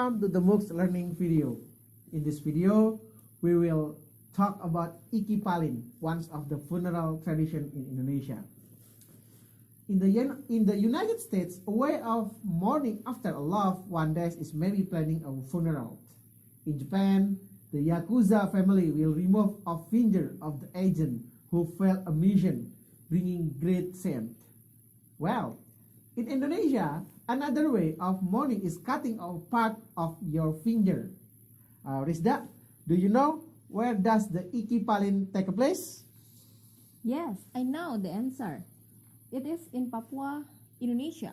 welcome to the MOOCs learning video. In this video, we will talk about Ikipalin, one of the funeral tradition in Indonesia. In the United States, a way of mourning after a loved one dies is maybe planning a funeral. In Japan, the Yakuza family will remove a finger of the agent who failed a mission, bringing great shame. Well, in Indonesia, another way of mourning is cutting off part of your finger. Rizda, do you know where does the Ikipalin take place? Yes, I know the answer. It is in Papua, Indonesia.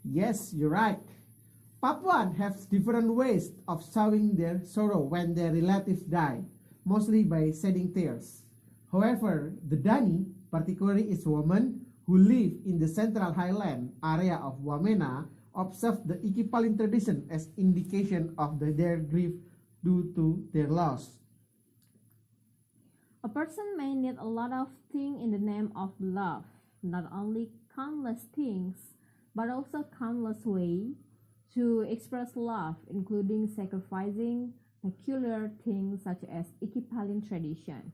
Yes, you're right. Papuan have different ways of showing their sorrow when their relatives die, mostly by shedding tears. However, the Dani, particularly its women who live in the central highland area of Wamena, observe the Ikipalin tradition as indication of their grief due to their loss. A person may need a lot of things in the name of love, not only countless things, but also countless ways to express love, including sacrificing peculiar things such as Ikipalin tradition,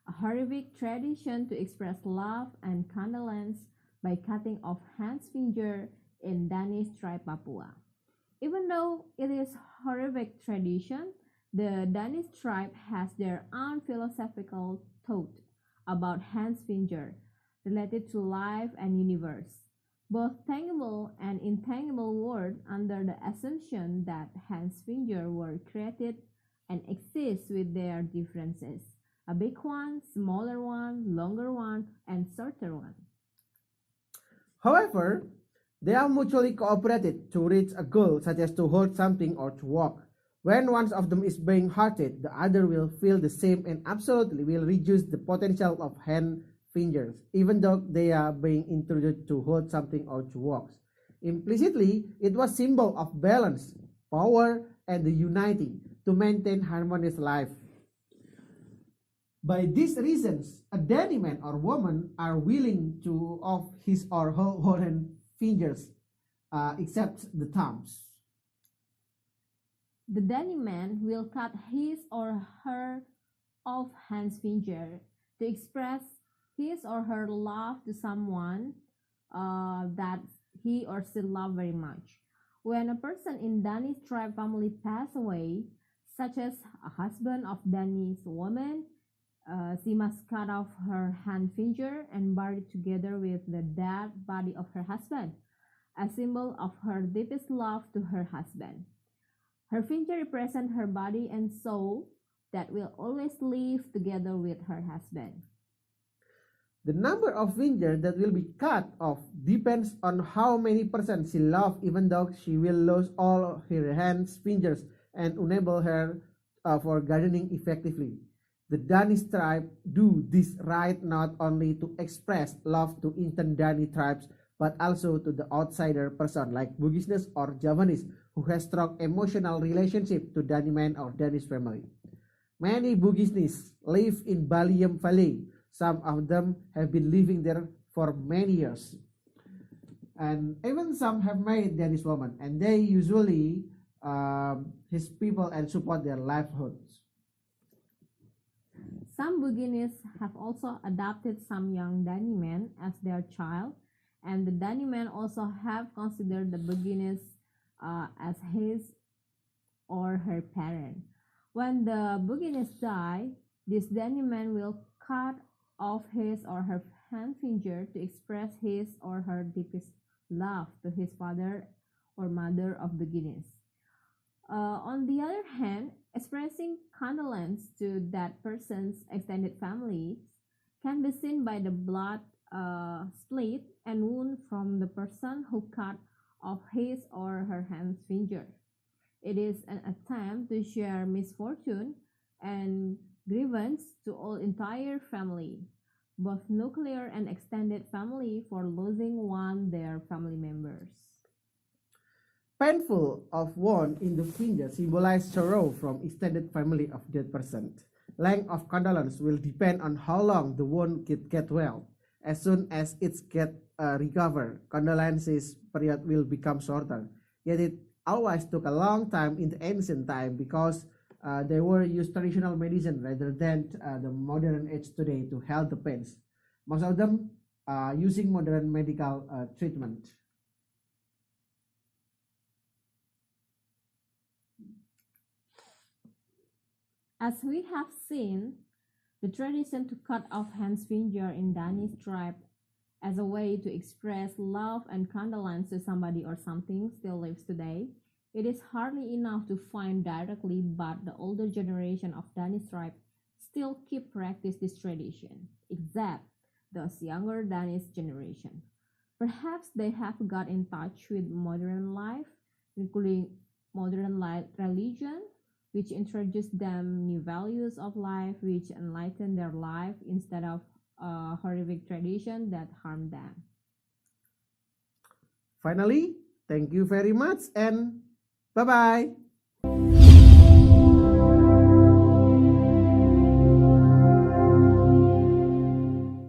a horrific tradition to express love and condolence by cutting off hands finger in Danish tribe Papua. Even though it is horrific tradition, the Danish tribe has their own philosophical thought about hands finger related to life and universe, both tangible and intangible world under the assumption that hands finger were created and exist with their differences, a big one, smaller one, longer one, and shorter one. However, they are mutually cooperated to reach a goal such as to hold something or to walk. When one of them is being hurted, the other will feel the same and absolutely will reduce the potential of hand fingers, even though they are being introduced to hold something or to walk. Implicitly, it was symbol of balance, power, and the unity to maintain harmonious life. By these reasons, a Dani man or woman are willing to off his or her whole hand fingers, except the thumbs. The Dani man will cut his or her off hands finger to express his or her love to someone that he or she love very much. When a person in Danish tribe family pass away, such as a husband of Danish woman, she must cut off her hand finger and bury it together with the dead body of her husband, a symbol of her deepest love to her husband. Her finger represents her body and soul that will always live together with her husband. The number of fingers that will be cut off depends on how many percent she loves, even though she will lose all her hands fingers and enable her for gardening effectively. The Danish tribe do this right not only to express love to inter-Dani tribes, but also to the outsider person like Bugis or Javanese who has strong emotional relationship to Dani man or Danish family. Many Bugis live in Baliem Valley. Some of them have been living there for many years. And even some have married Danish women, and they usually his people and support their livelihoods. Some Bugis have also adopted some young Dani men as their child, and the Dani men also have considered the Bugis as his or her parent. When the Bugis die, this Dani man will cut off his or her hand finger to express his or her deepest love to his father or mother of Bugis. On the other hand, expressing condolence to that person's extended family can be seen by the blood split and wound from the person who cut off his or her hand finger. It is an attempt to share misfortune and grievance to all entire family, both nuclear and extended family, for losing one their family members. Painful of wound in the finger symbolize sorrow from extended family of dead person. Length of condolence will depend on how long the wound get well. As soon as it get recovered, condolences period will become shorter. Yet it always took a long time in the ancient time because they were used traditional medicine rather than the modern age today to heal the pains. Most of them using modern medical treatment. As we have seen, the tradition to cut off hands finger in Danish tribe as a way to express love and condolence to somebody or something still lives today. It is hardly enough to find directly, but the older generation of Danish tribe still keep practice this tradition, except those younger Danish generation. Perhaps they have got in touch with modern life, including modern religion, which introduced them new values of life, which enlighten their life instead of a horrific tradition that harmed them. Finally, thank you very much and bye bye.